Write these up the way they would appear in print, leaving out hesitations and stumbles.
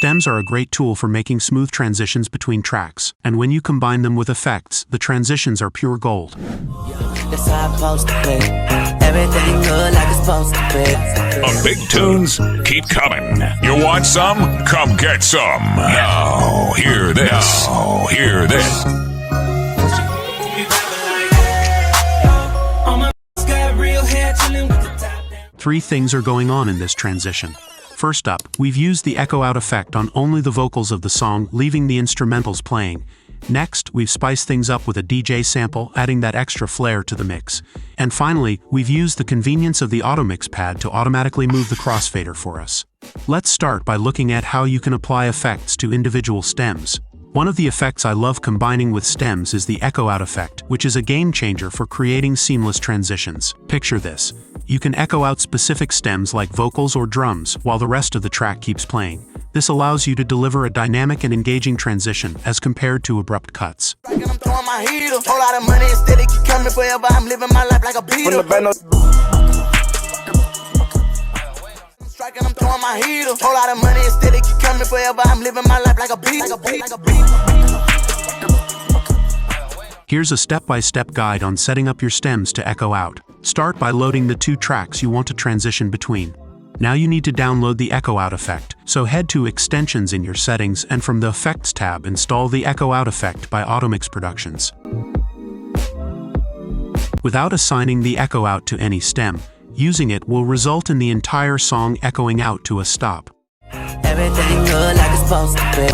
Stems are a great tool for making smooth transitions between tracks, and when you combine them with effects, the transitions are pure gold. That's how I'm supposed to be. Everything good like it's supposed to be. Big tunes keep coming. You want some? Come get some. Now, hear this. Now, hear this. Three things are going on in this transition. First up, we've used the echo out effect on only the vocals of the song, leaving the instrumentals playing. Next, we've spiced things up with a DJ sample, adding that extra flair to the mix. And finally, we've used the convenience of the automix pad to automatically move the crossfader for us. Let's start by looking at how you can apply effects to individual stems. One of the effects I love combining with stems is the echo out effect, which is a game changer for creating seamless transitions. Picture this. You can echo out specific stems like vocals or drums while the rest of the track keeps playing. This allows you to deliver a dynamic and engaging transition as compared to abrupt cuts. I'm throwing my heel. Whole lot of money instead it keep coming forever. I'm living my life like a beetle. I'm throwing my heel. Whole lot of money instead it keep coming forever. I'm living my life like a beetle. Here's a step-by-step guide on setting up your stems to echo out. Start by loading the two tracks you want to transition between. Now you need to download the echo out effect, so head to Extensions in your settings and from the Effects tab install the echo out effect by automix Productions. Without assigning the echo out to any stem, using it will result in the entire song echoing out to a stop. Everything good like it's supposed to be.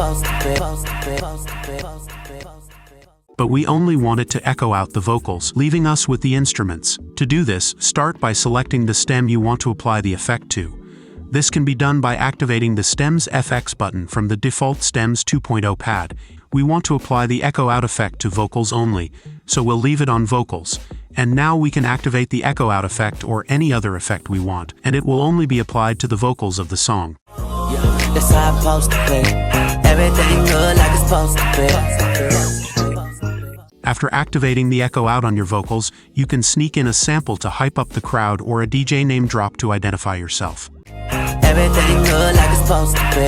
But we only want it to echo out the vocals, leaving us with the instruments. To do this, start by selecting the stem you want to apply the effect to. This can be done by activating the Stems FX button from the default Stems 2.0 pad. We want to apply the echo out effect to vocals only, so we'll leave it on vocals. And now we can activate the echo out effect or any other effect we want, and it will only be applied to the vocals of the song. That's how I'm supposed to be. Everything good like it's supposed to be. After activating the echo out on your vocals, you can sneak in a sample to hype up the crowd or a DJ name drop to identify yourself. Everything good like it's supposed to be.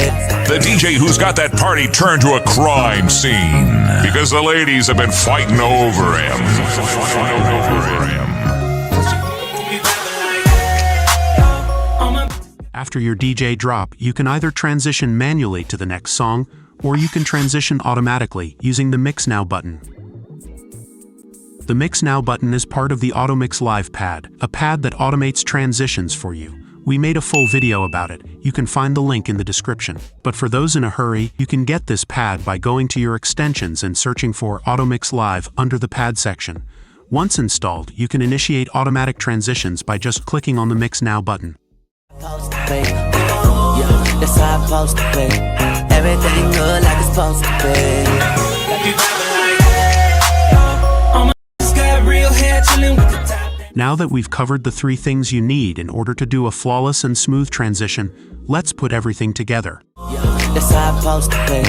The DJ who's got that party turned to a crime scene because the ladies have been fighting over him. After your DJ drop, you can either transition manually to the next song, or you can transition automatically using the Mix Now button. The Mix Now button is part of the Automix Live pad, a pad that automates transitions for you. We made a full video about it. You can find the link in the description. But for those in a hurry, you can get this pad by going to your extensions and searching for Automix Live under the pad section. Once installed, you can initiate automatic transitions by just clicking on the Mix Now button. That's how I'm supposed to be. Everything good like it's supposed to be. Now that we've covered the three things you need in order to do a flawless and smooth transition, let's put everything together. That's how I'm supposed to be.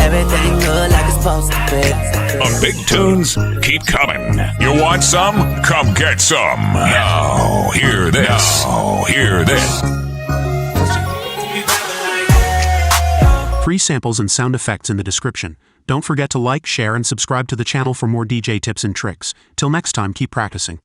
Everything good like it's supposed to be. Big tunes keep coming. You want some? Come get some. Now, hear this. Now, hear this. Free samples and sound effects in the description. Don't forget to like, share, and subscribe to the channel for more DJ tips and tricks. Till next time, keep practicing.